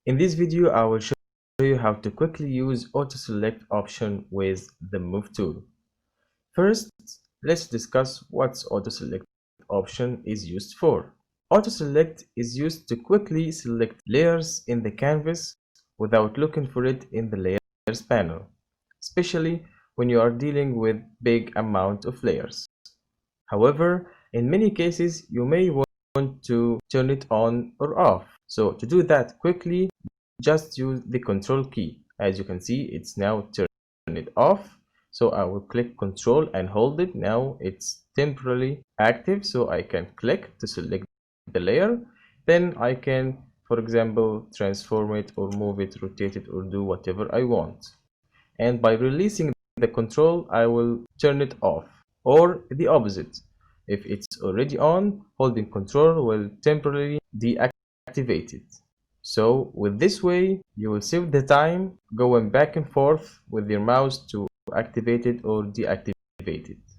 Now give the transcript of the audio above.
In this video, I will show you how to quickly use auto select option with the move tool. First, let's discuss what auto select option is used for. Auto select is used to quickly select layers in the canvas without looking for it in the layers panel, especially when you are dealing with big amount of layers. However, in many cases, you may want to turn it on or off. So to do that quickly, just use the control key. As you can see, it's now turned it off. So I will click control and hold it. Now it's temporarily active, so I can click to select the layer. Then I can, for example, transform it or move it, rotate it, or do whatever I want. And by releasing the control, I will turn it off, or the opposite. If it's already on, holding control will temporarily deactivate it. So with this way, you will save the time going back and forth with your mouse to activate it or deactivate it.